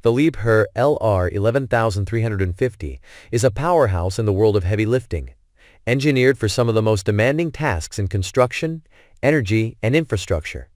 The Liebherr LR 11350 is a powerhouse in the world of heavy lifting, engineered for some of the most demanding tasks in construction, energy, and infrastructure.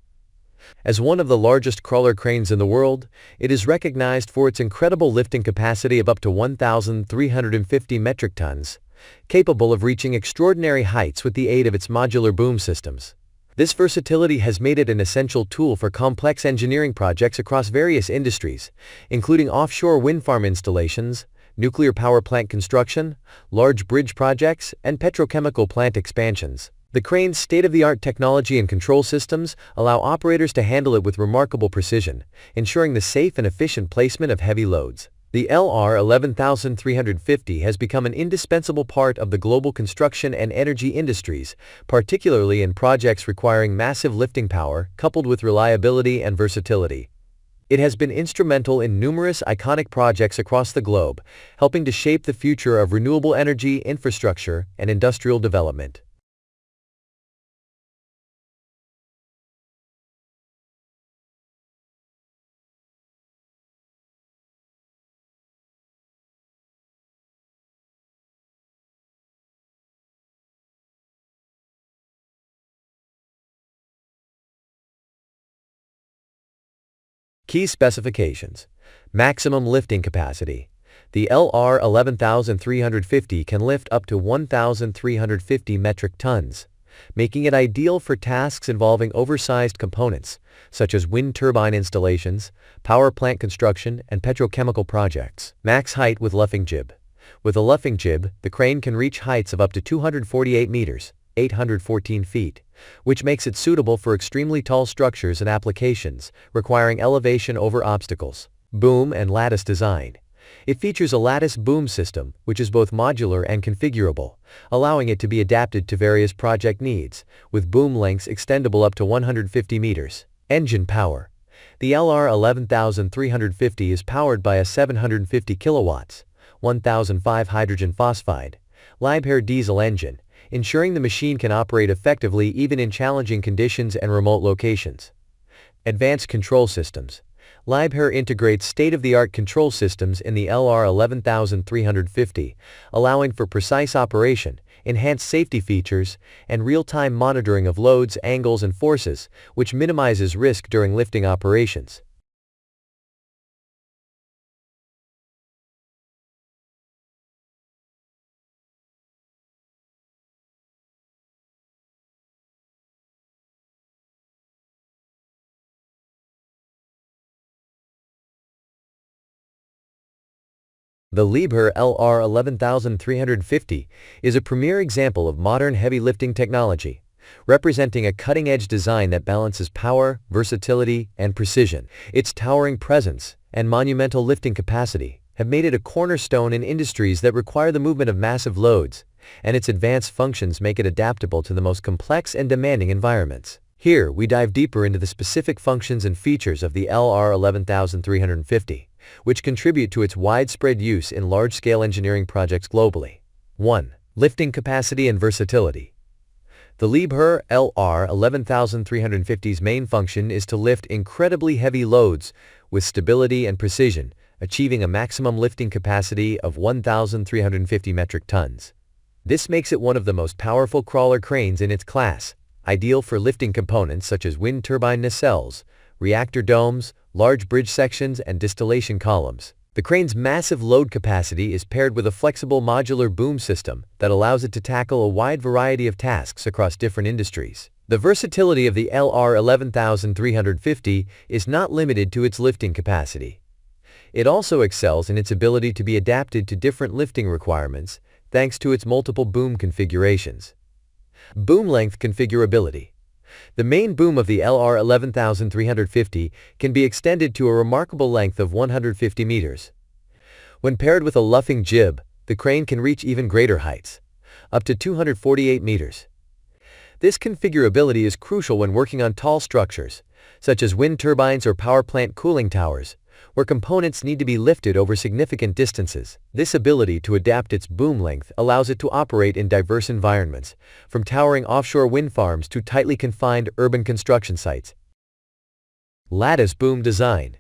As one of the largest crawler cranes in the world, it is recognized for its incredible lifting capacity of up to 1,350 metric tons, capable of reaching extraordinary heights with the aid of its modular boom systems. This versatility has made it an essential tool for complex engineering projects across various industries, including offshore wind farm installations, nuclear power plant construction, large bridge projects, and petrochemical plant expansions. The crane's state-of-the-art technology and control systems allow operators to handle it with remarkable precision, ensuring the safe and efficient placement of heavy loads. The LR 11350 has become an indispensable part of the global construction and energy industries, particularly in projects requiring massive lifting power coupled with reliability and versatility. It has been instrumental in numerous iconic projects across the globe, helping to shape the future of renewable energy, infrastructure, and industrial development. Key specifications. Maximum lifting capacity. The LR 11350 can lift up to 1,350 metric tons, making it ideal for tasks involving oversized components, such as wind turbine installations, power plant construction, and petrochemical projects. Max height with luffing jib. With a luffing jib, the crane can reach heights of up to 248 meters, 814 feet, which makes it suitable for extremely tall structures and applications requiring elevation over obstacles. Boom and lattice design. It features a lattice boom system, which is both modular and configurable, allowing it to be adapted to various project needs, with boom lengths extendable up to 150 meters. Engine power. The LR 11350 is powered by a 750 kilowatts, 1005 hydrogen phosphide, Liebherr diesel engine, ensuring the machine can operate effectively even in challenging conditions and remote locations. Advanced control systems. Liebherr integrates state-of-the-art control systems in the LR 11350, allowing for precise operation, enhanced safety features, and real-time monitoring of loads, angles, and forces, which minimizes risk during lifting operations. The Liebherr LR 11350 is a premier example of modern heavy lifting technology, representing a cutting-edge design that balances power, versatility, and precision. Its towering presence and monumental lifting capacity have made it a cornerstone in industries that require the movement of massive loads, and its advanced functions make it adaptable to the most complex and demanding environments. Here, we dive deeper into the specific functions and features of the LR 11350. Which contribute to its widespread use in large-scale engineering projects globally. 1. Lifting capacity and versatility. The Liebherr LR 11350's main function is to lift incredibly heavy loads with stability and precision, achieving a maximum lifting capacity of 1,350 metric tons. This makes it one of the most powerful crawler cranes in its class, ideal for lifting components such as wind turbine nacelles, reactor domes, large bridge sections, and distillation columns. The crane's massive load capacity is paired with a flexible modular boom system that allows it to tackle a wide variety of tasks across different industries. The versatility of the LR 11350 is not limited to its lifting capacity. It also excels in its ability to be adapted to different lifting requirements thanks to its multiple boom configurations. Boom length configurability. The main boom of the LR 11350 can be extended to a remarkable length of 150 meters. When paired with a luffing jib, the crane can reach even greater heights, up to 248 meters. This configurability is crucial when working on tall structures, such as wind turbines or power plant cooling towers, where components need to be lifted over significant distances. This ability to adapt its boom length allows it to operate in diverse environments, from towering offshore wind farms to tightly confined urban construction sites. Lattice boom design.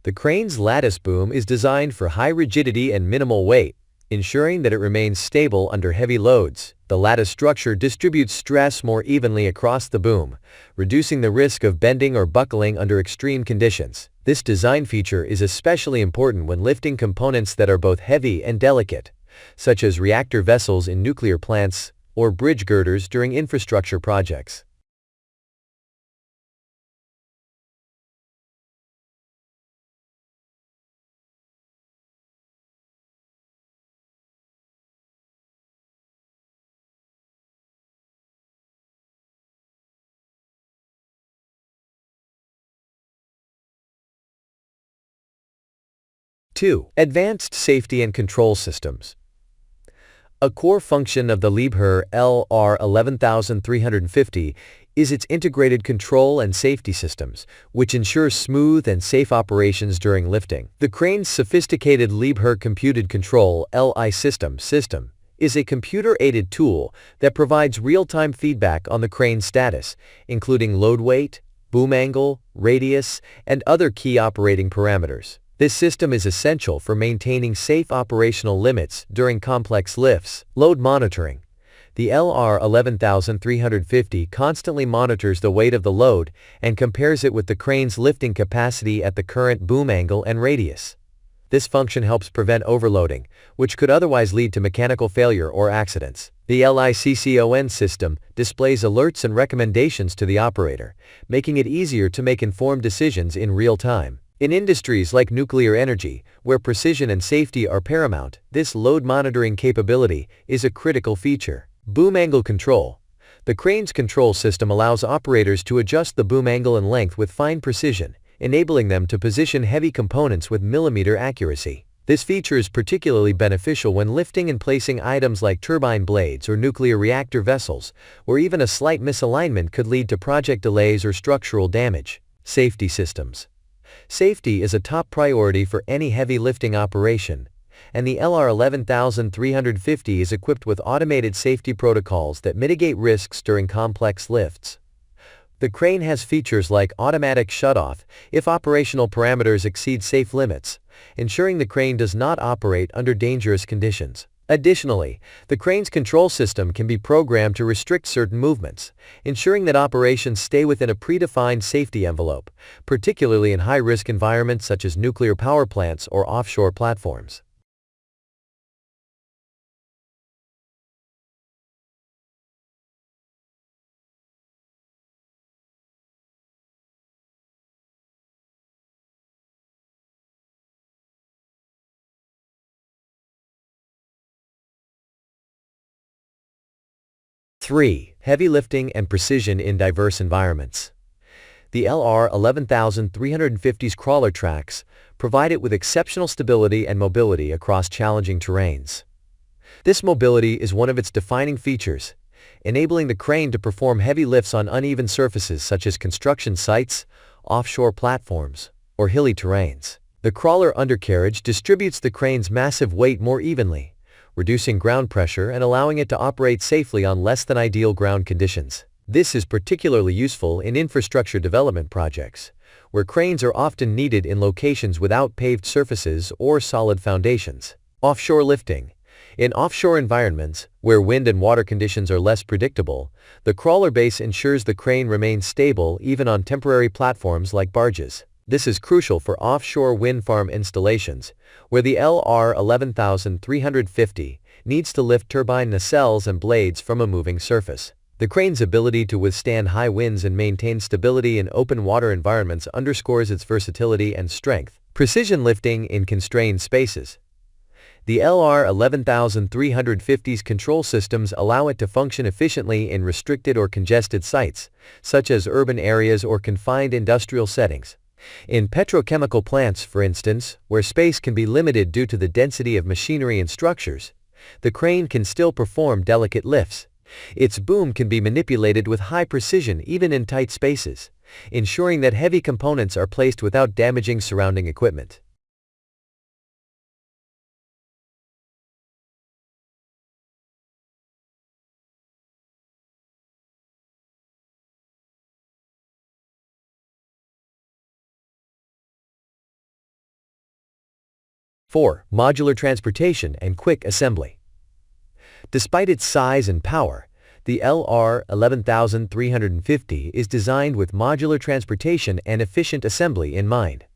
The crane's lattice boom is designed for high rigidity and minimal weight, ensuring that it remains stable under heavy loads. The lattice structure distributes stress more evenly across the boom, reducing the risk of bending or buckling under extreme conditions. This design feature is especially important when lifting components that are both heavy and delicate, such as reactor vessels in nuclear plants or bridge girders during infrastructure projects. Two, advanced safety and control systems. A core function of the Liebherr LR 11350 is its integrated control and safety systems, which ensure smooth and safe operations during lifting. The crane's sophisticated Liebherr Computed Control (LI) system is a computer-aided tool that provides real-time feedback on the crane's status, including load weight, boom angle, radius, and other key operating parameters. This system is essential for maintaining safe operational limits during complex lifts. Load monitoring. The LR 11350 constantly monitors the weight of the load and compares it with the crane's lifting capacity at the current boom angle and radius. This function helps prevent overloading, which could otherwise lead to mechanical failure or accidents. The LICCON system displays alerts and recommendations to the operator, making it easier to make informed decisions in real time. In industries like nuclear energy, where precision and safety are paramount, this load monitoring capability is a critical feature. Boom angle control. The crane's control system allows operators to adjust the boom angle and length with fine precision, enabling them to position heavy components with millimeter accuracy. This feature is particularly beneficial when lifting and placing items like turbine blades or nuclear reactor vessels, where even a slight misalignment could lead to project delays or structural damage. Safety systems. Safety is a top priority for any heavy lifting operation, and the LR 11350 is equipped with automated safety protocols that mitigate risks during complex lifts. The crane has features like automatic shutoff if operational parameters exceed safe limits, ensuring the crane does not operate under dangerous conditions. Additionally, the crane's control system can be programmed to restrict certain movements, ensuring that operations stay within a predefined safety envelope, particularly in high-risk environments such as nuclear power plants or offshore platforms. Three, heavy lifting and precision in diverse environments. The LR 11350's crawler tracks provide it with exceptional stability and mobility across challenging terrains. This mobility is one of its defining features, enabling the crane to perform heavy lifts on uneven surfaces such as construction sites, offshore platforms, or hilly terrains. The crawler undercarriage distributes the crane's massive weight more evenly, reducing ground pressure and allowing it to operate safely on less than ideal ground conditions. This is particularly useful in infrastructure development projects, where cranes are often needed in locations without paved surfaces or solid foundations. Offshore lifting. In offshore environments, where wind and water conditions are less predictable, the crawler base ensures the crane remains stable even on temporary platforms like barges. This is crucial for offshore wind farm installations, where the LR 11350 needs to lift turbine nacelles and blades from a moving surface. The crane's ability to withstand high winds and maintain stability in open water environments underscores its versatility and strength. Precision lifting in constrained spaces. The LR 11350's control systems allow it to function efficiently in restricted or congested sites, such as urban areas or confined industrial settings. In petrochemical plants, for instance, where space can be limited due to the density of machinery and structures, the crane can still perform delicate lifts. Its boom can be manipulated with high precision even in tight spaces, ensuring that heavy components are placed without damaging surrounding equipment. 4. Modular transportation and quick assembly. Despite its size and power, the LR 11350 is designed with modular transportation and efficient assembly in mind.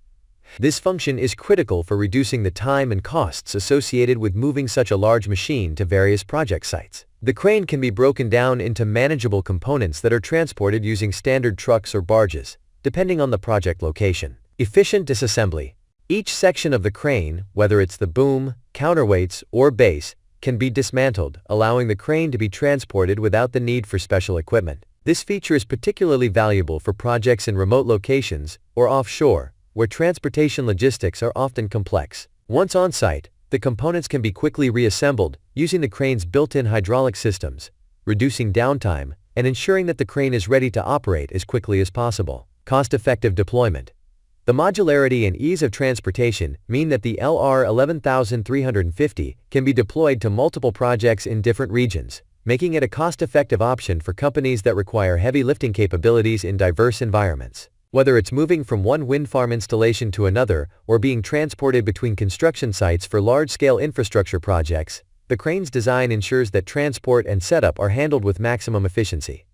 This function is critical for reducing the time and costs associated with moving such a large machine to various project sites. The crane can be broken down into manageable components that are transported using standard trucks or barges, depending on the project location. Efficient disassembly. Each section of the crane, whether it's the boom, counterweights, or base, can be dismantled, allowing the crane to be transported without the need for special equipment. This feature is particularly valuable for projects in remote locations or offshore, where transportation logistics are often complex. Once on site, the components can be quickly reassembled using the crane's built-in hydraulic systems, reducing downtime and ensuring that the crane is ready to operate as quickly as possible. Cost-effective deployment. The modularity and ease of transportation mean that the LR 11350 can be deployed to multiple projects in different regions, making it a cost-effective option for companies that require heavy lifting capabilities in diverse environments. Whether it's moving from one wind farm installation to another or being transported between construction sites for large-scale infrastructure projects, the crane's design ensures that transport and setup are handled with maximum efficiency.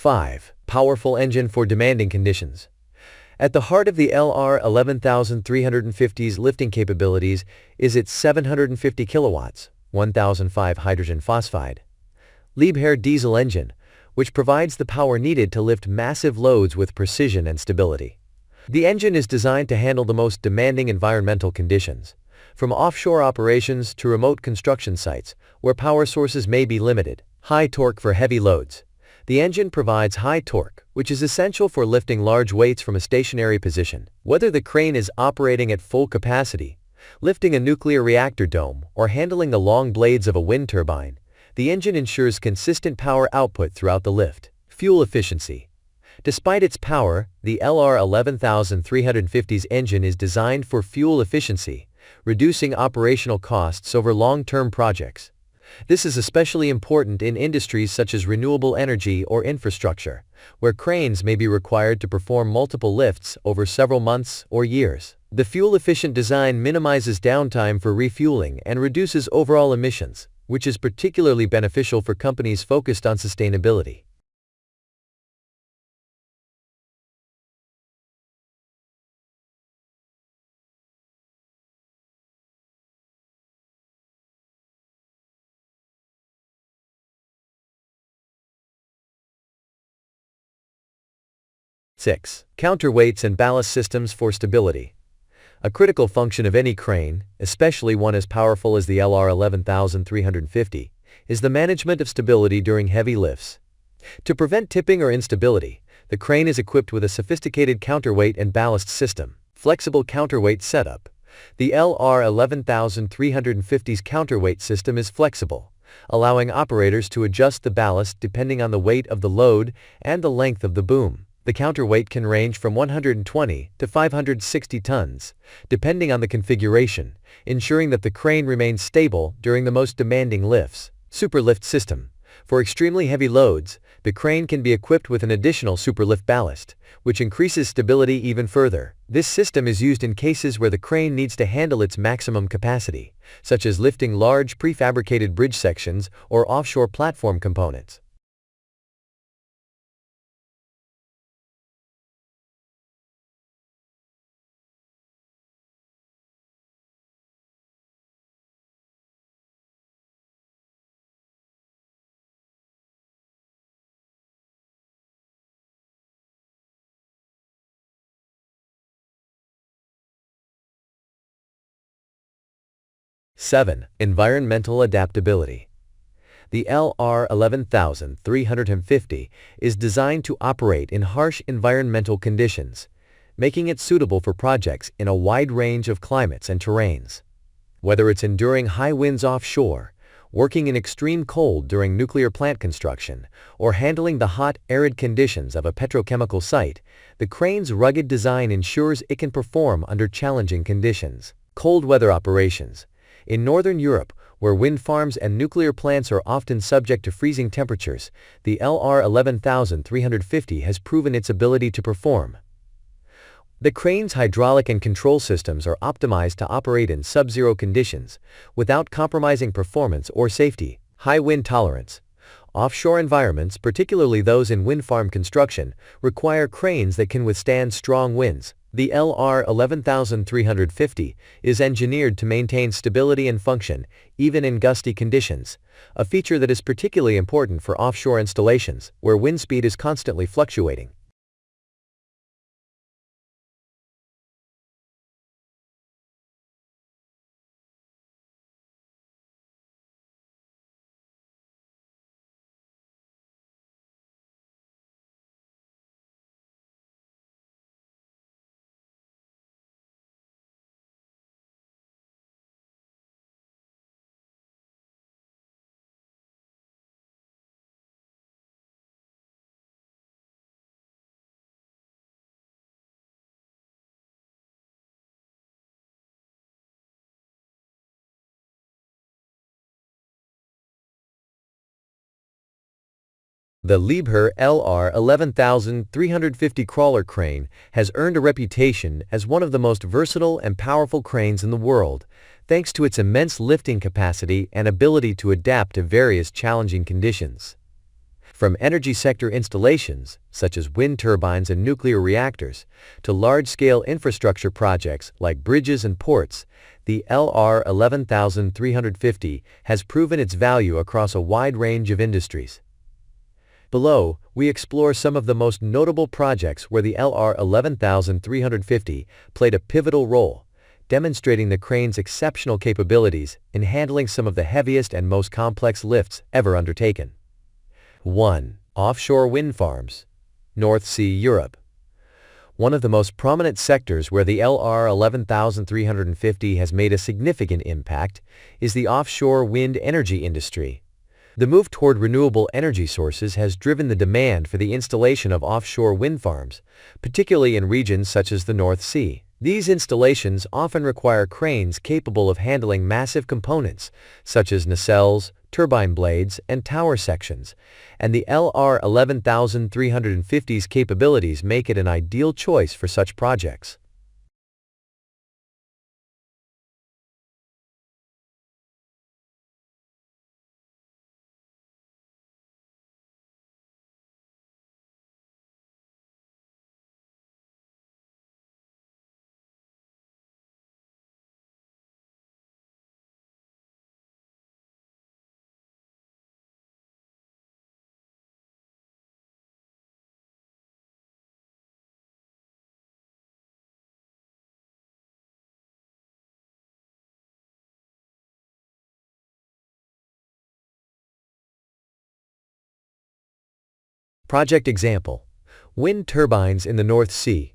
Five. Powerful engine for demanding conditions. At the heart of the LR 11350's lifting capabilities is its 750 kilowatts, 1005 hydrogen phosphide, Liebherr diesel engine, which provides the power needed to lift massive loads with precision and stability. The engine is designed to handle the most demanding environmental conditions, from offshore operations to remote construction sites, where power sources may be limited. High torque for heavy loads. The engine provides high torque, which is essential for lifting large weights from a stationary position. Whether the crane is operating at full capacity, lifting a nuclear reactor dome, or handling the long blades of a wind turbine, the engine ensures consistent power output throughout the lift. Fuel efficiency. Despite its power, the LR 11350's engine is designed for fuel efficiency, reducing operational costs over long-term projects. This is especially important in industries such as renewable energy or infrastructure, where cranes may be required to perform multiple lifts over several months or years. The fuel-efficient design minimizes downtime for refueling and reduces overall emissions, which is particularly beneficial for companies focused on sustainability. Six. Counterweights and ballast systems for stability. A critical function of any crane, especially one as powerful as the LR 11350, is the management of stability during heavy lifts. To prevent tipping or instability, the crane is equipped with a sophisticated counterweight and ballast system. Flexible counterweight setup. The LR 11350's counterweight system is flexible, allowing operators to adjust the ballast depending on the weight of the load and the length of the boom. The counterweight can range from 120 to 560 tons, depending on the configuration, ensuring that the crane remains stable during the most demanding lifts. Superlift system. For extremely heavy loads, the crane can be equipped with an additional superlift ballast, which increases stability even further. This system is used in cases where the crane needs to handle its maximum capacity, such as lifting large prefabricated bridge sections or offshore platform components. Seven. Environmental adaptability. The LR 11350 is designed to operate in harsh environmental conditions, making it suitable for projects in a wide range of climates and terrains. Whether it's enduring high winds offshore, working in extreme cold during nuclear plant construction, or handling the hot, arid conditions of a petrochemical site, the crane's rugged design ensures it can perform under challenging conditions. Cold weather operations. In northern Europe, where wind farms and nuclear plants are often subject to freezing temperatures, the LR 11350 has proven its ability to perform. The crane's hydraulic and control systems are optimized to operate in sub-zero conditions, without compromising performance or safety. High wind tolerance. Offshore environments, particularly those in wind farm construction, require cranes that can withstand strong winds. The LR 11350 is engineered to maintain stability and function, even in gusty conditions, a feature that is particularly important for offshore installations, where wind speed is constantly fluctuating. The Liebherr LR 11350 crawler crane has earned a reputation as one of the most versatile and powerful cranes in the world, thanks to its immense lifting capacity and ability to adapt to various challenging conditions. From energy sector installations, such as wind turbines and nuclear reactors, to large-scale infrastructure projects like bridges and ports, the LR 11350 has proven its value across a wide range of industries. Below, we explore some of the most notable projects where the LR 11350 played a pivotal role, demonstrating the crane's exceptional capabilities in handling some of the heaviest and most complex lifts ever undertaken. 1. Offshore wind farms. North Sea, Europe. One of the most prominent sectors where the LR 11350 has made a significant impact is the offshore wind energy industry. The move toward renewable energy sources has driven the demand for the installation of offshore wind farms, particularly in regions such as the North Sea. These installations often require cranes capable of handling massive components, such as nacelles, turbine blades, and tower sections, and the LR 11350's capabilities make it an ideal choice for such projects. Project example: wind turbines in the North Sea.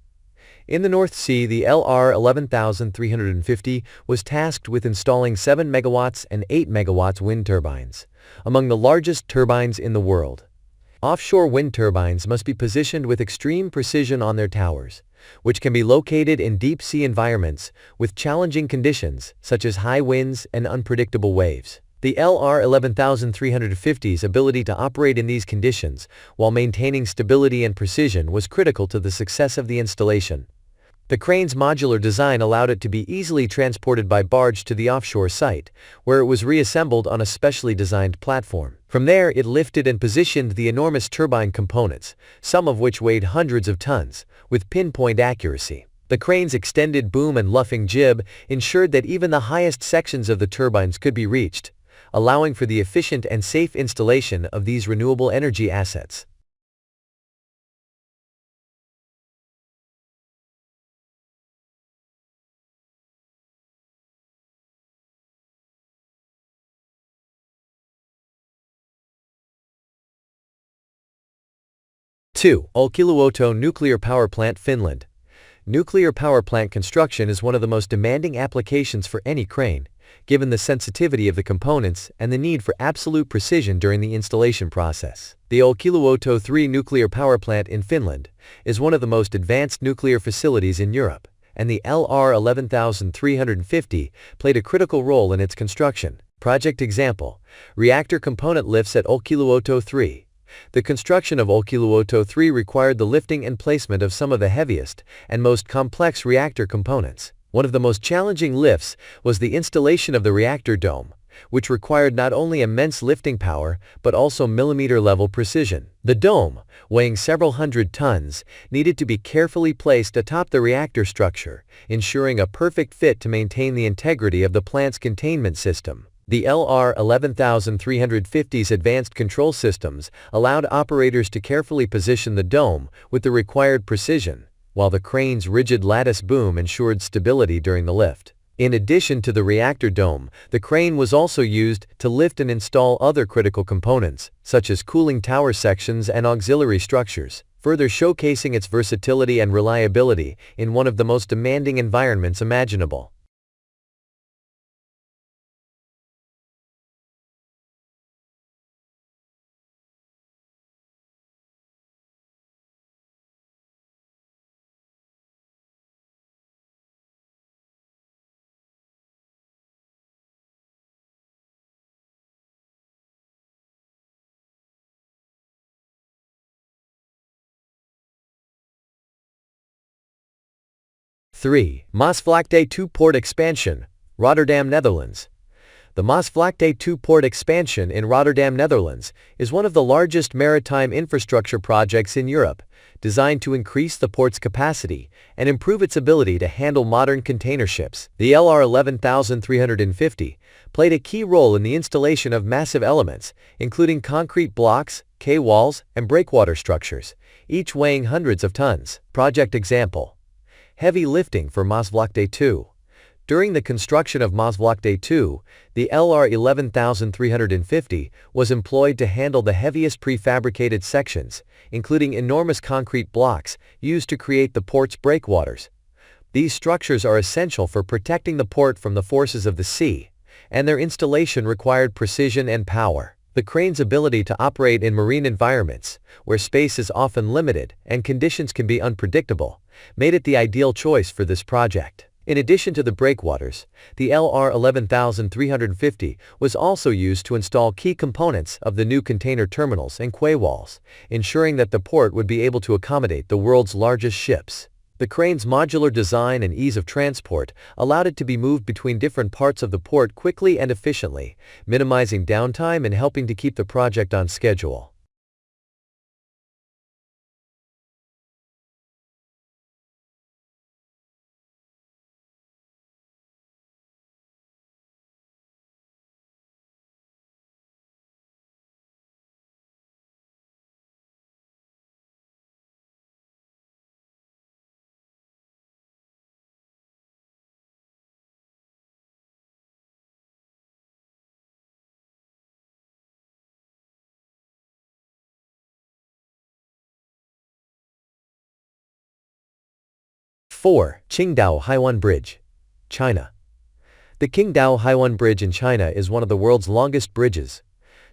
In the North Sea, the LR 11350 was tasked with installing 7 megawatts and 8 megawatts wind turbines, among the largest turbines in the world. Offshore wind turbines must be positioned with extreme precision on their towers, which can be located in deep sea environments with challenging conditions such as high winds and unpredictable waves. The LR 11350's ability to operate in these conditions while maintaining stability and precision was critical to the success of the installation. The crane's modular design allowed it to be easily transported by barge to the offshore site, where it was reassembled on a specially designed platform. From there, it lifted and positioned the enormous turbine components, some of which weighed hundreds of tons, with pinpoint accuracy. The crane's extended boom and luffing jib ensured that even the highest sections of the turbines could be reached, allowing for the efficient and safe installation of these renewable energy assets. Two. Olkiluoto Nuclear Power Plant, Finland. Nuclear power plant construction is one of the most demanding applications for any crane, given the sensitivity of the components and the need for absolute precision during the installation process. The Olkiluoto 3 nuclear power plant in Finland is one of the most advanced nuclear facilities in Europe, and the LR 11350 played a critical role in its construction. Project example: reactor component lifts at Olkiluoto 3. The construction of Olkiluoto 3 required the lifting and placement of some of the heaviest and most complex reactor components. One of the most challenging lifts was the installation of the reactor dome, which required not only immense lifting power but also millimeter-level precision. The dome, weighing several hundred tons, needed to be carefully placed atop the reactor structure, ensuring a perfect fit to maintain the integrity of the plant's containment system. The LR 11350's advanced control systems allowed operators to carefully position the dome with the required precision, while the crane's rigid lattice boom ensured stability during the lift. In addition to the reactor dome, the crane was also used to lift and install other critical components, such as cooling tower sections and auxiliary structures, further showcasing its versatility and reliability in one of the most demanding environments imaginable. Three. Maasvlakte 2 port expansion, Rotterdam, Netherlands. The Maasvlakte 2 port expansion in Rotterdam, Netherlands, is one of the largest maritime infrastructure projects in Europe, designed to increase the port's capacity and improve its ability to handle modern container ships. The LR 11350 played a key role in the installation of massive elements, including concrete blocks, K-walls, and breakwater structures, each weighing hundreds of tons. Project example: heavy lifting for Maasvlakte 2. During the construction of Maasvlakte 2, the LR 11350 was employed to handle the heaviest prefabricated sections, including enormous concrete blocks used to create the port's breakwaters. These structures are essential for protecting the port from the forces of the sea, and their installation required precision and power. The crane's ability to operate in marine environments, where space is often limited and conditions can be unpredictable, made it the ideal choice for this project. In addition to the breakwaters, the LR 11350 was also used to install key components of the new container terminals and quay walls, ensuring that the port would be able to accommodate the world's largest ships. The crane's modular design and ease of transport allowed it to be moved between different parts of the port quickly and efficiently, minimizing downtime and helping to keep the project on schedule. Four. Qingdao Haiwan Bridge, China. The Qingdao Haiwan Bridge in China is one of the world's longest bridges,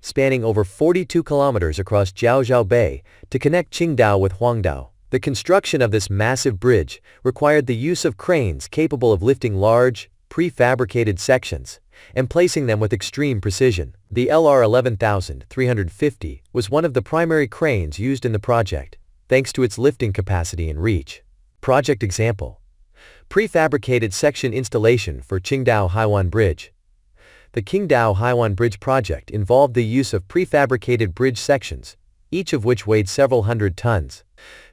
spanning over 42 kilometers across Jiaozhou Bay to connect Qingdao with Huangdao. The construction of this massive bridge required the use of cranes capable of lifting large, prefabricated sections and placing them with extreme precision. The LR 11350 was one of the primary cranes used in the project, thanks to its lifting capacity and reach. Project example: prefabricated section installation for Qingdao Haiwan Bridge. The Qingdao Haiwan Bridge project involved the use of prefabricated bridge sections, each of which weighed several hundred tons.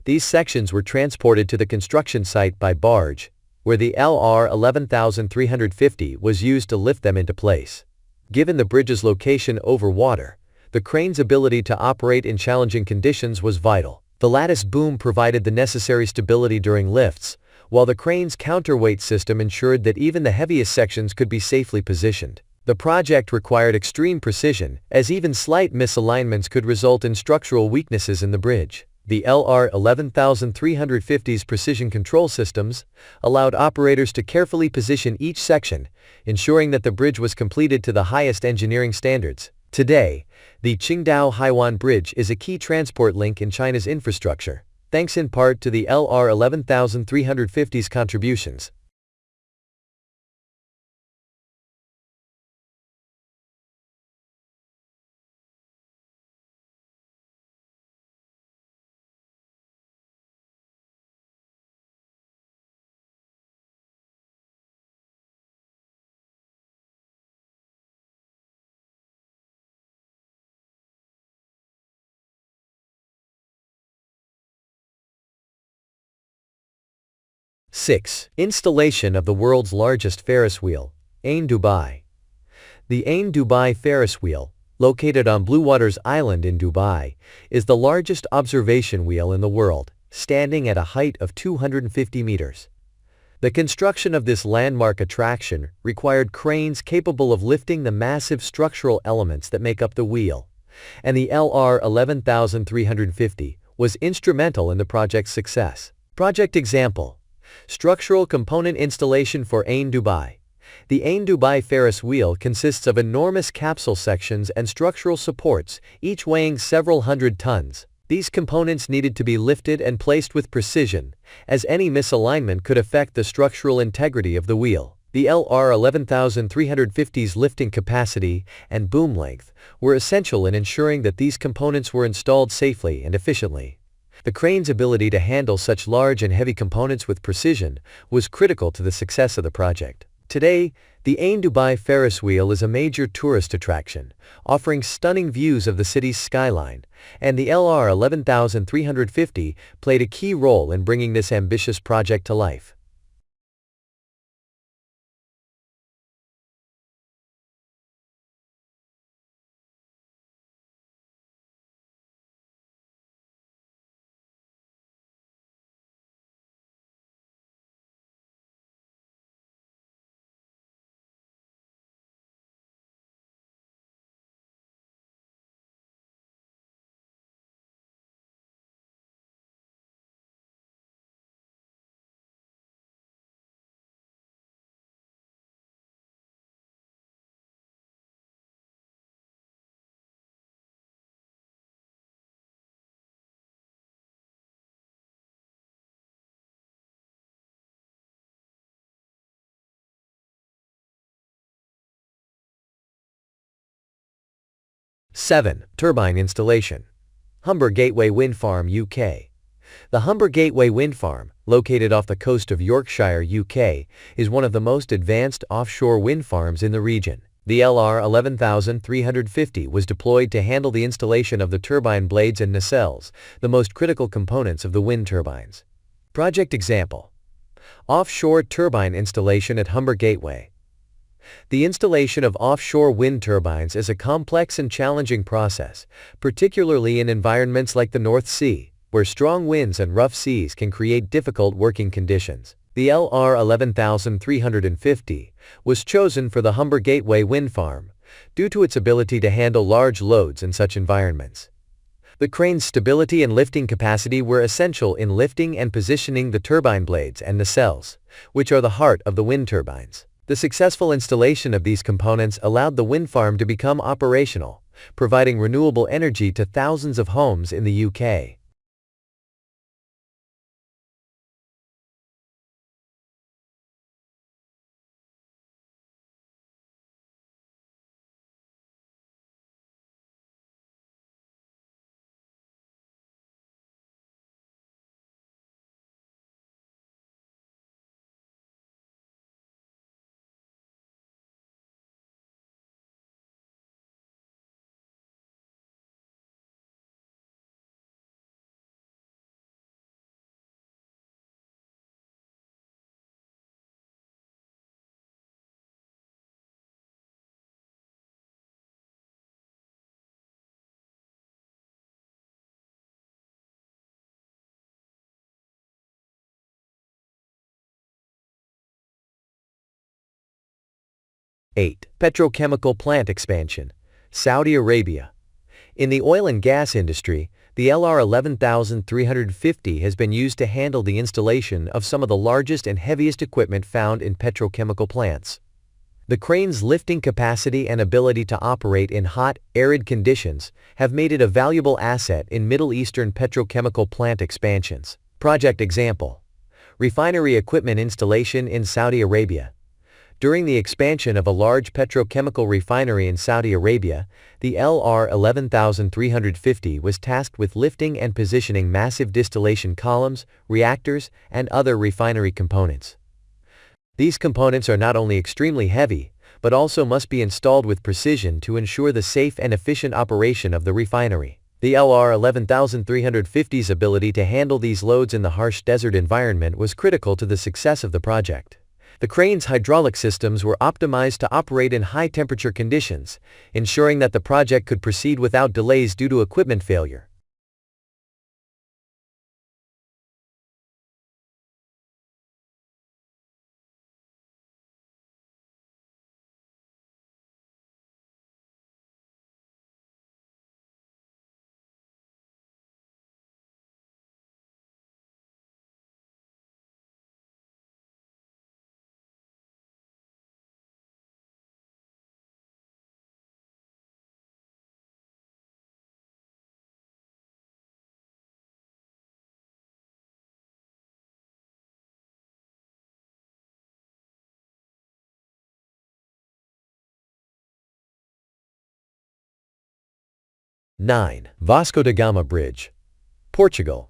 These sections were transported to the construction site by barge, where the LR 11350 was used to lift them into place. Given the bridge's location over water, the crane's ability to operate in challenging conditions was vital. The lattice boom provided the necessary stability during lifts, while the crane's counterweight system ensured that even the heaviest sections could be safely positioned. The project required extreme precision, as even slight misalignments could result in structural weaknesses in the bridge. The LR 11350's precision control systems allowed operators to carefully position each section, ensuring that the bridge was completed to the highest engineering standards. Today, the Qingdao-Haiwan Bridge is a key transport link in China's infrastructure, thanks in part to the LR 11350's contributions. Six. Installation of the world's largest Ferris wheel, Ain Dubai. The Ain Dubai Ferris wheel, located on Blue Waters Island in Dubai, is the largest observation wheel in the world, standing at a height of 250 meters. The construction of this landmark attraction required cranes capable of lifting the massive structural elements that make up the wheel, and the LR 11350 was instrumental in the project's success. Project example: Structural component installation for Ain Dubai. The Ain Dubai Ferris wheel consists of enormous capsule sections and structural supports, each weighing several hundred tons. These components needed to be lifted and placed with precision, as any misalignment could affect the structural integrity of the wheel. The LR 11350's lifting capacity and boom length were essential in ensuring that these components were installed safely and efficiently. The crane's ability to handle such large and heavy components with precision was critical to the success of the project. Today, the Ain Dubai Ferris wheel is a major tourist attraction, offering stunning views of the city's skyline, and the LR 11350 played a key role in bringing this ambitious project to life. Seven. Turbine installation. Humber Gateway Wind Farm, UK. The Humber Gateway Wind Farm, located off the coast of Yorkshire, UK, is one of the most advanced offshore wind farms in the region. The LR 11350 was deployed to handle the installation of the turbine blades and nacelles, the most critical components of the wind turbines. Project example: Offshore turbine installation at Humber Gateway. The installation of offshore wind turbines is a complex and challenging process, particularly in environments like the North Sea, where strong winds and rough seas can create difficult working conditions. The LR 11350 was chosen for the Humber Gateway Wind Farm due to its ability to handle large loads in such environments. The crane's stability and lifting capacity were essential in lifting and positioning the turbine blades and nacelles, which are the heart of the wind turbines. The successful installation of these components allowed the wind farm to become operational, providing renewable energy to thousands of homes in the UK. Eight. Petrochemical plant expansion. Saudi Arabia. In the oil and gas industry, The LR 11350 has been used to handle the installation of some of the largest and heaviest equipment found in petrochemical plants. The crane's lifting capacity and ability to operate in hot, arid conditions have made it a valuable asset in Middle Eastern petrochemical plant expansions. Project example: refinery equipment installation in Saudi Arabia. During the expansion of a large petrochemical refinery in Saudi Arabia, the LR 11350 was tasked with lifting and positioning massive distillation columns, reactors, and other refinery components. These components are not only extremely heavy, but also must be installed with precision to ensure the safe and efficient operation of the refinery. The LR 11350's ability to handle these loads in the harsh desert environment was critical to the success of the project. The crane's hydraulic systems were optimized to operate in high-temperature conditions, ensuring that the project could proceed without delays due to equipment failure. (9) Vasco da Gama Bridge, Portugal.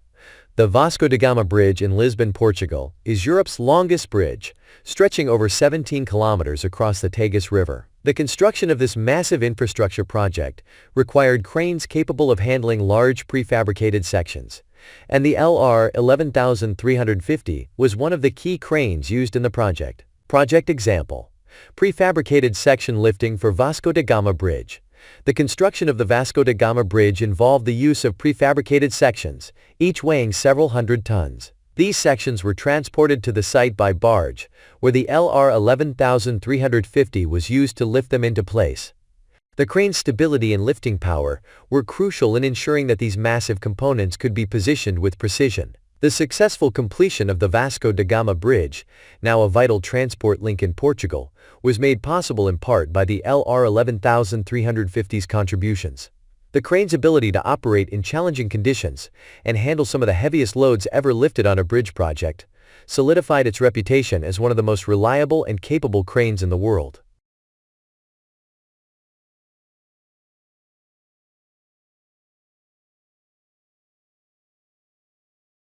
The Vasco da Gama Bridge in Lisbon, Portugal, is Europe's longest bridge, stretching over 17 kilometers across the Tagus River. The construction of this massive infrastructure project required cranes capable of handling large prefabricated sections, and the LR 11350 was one of the key cranes used in the project. Project example: prefabricated section lifting for Vasco da Gama Bridge. The construction of the Vasco da Gama Bridge involved the use of prefabricated sections, each weighing several hundred tons. These sections were transported to the site by barge, where the LR 11350 was used to lift them into place. The crane's stability and lifting power were crucial in ensuring that these massive components could be positioned with precision. The successful completion of the Vasco da Gama Bridge, now a vital transport link in Portugal, was made possible in part by the LR 11350's contributions. The crane's ability to operate in challenging conditions and handle some of the heaviest loads ever lifted on a bridge project solidified its reputation as one of the most reliable and capable cranes in the world.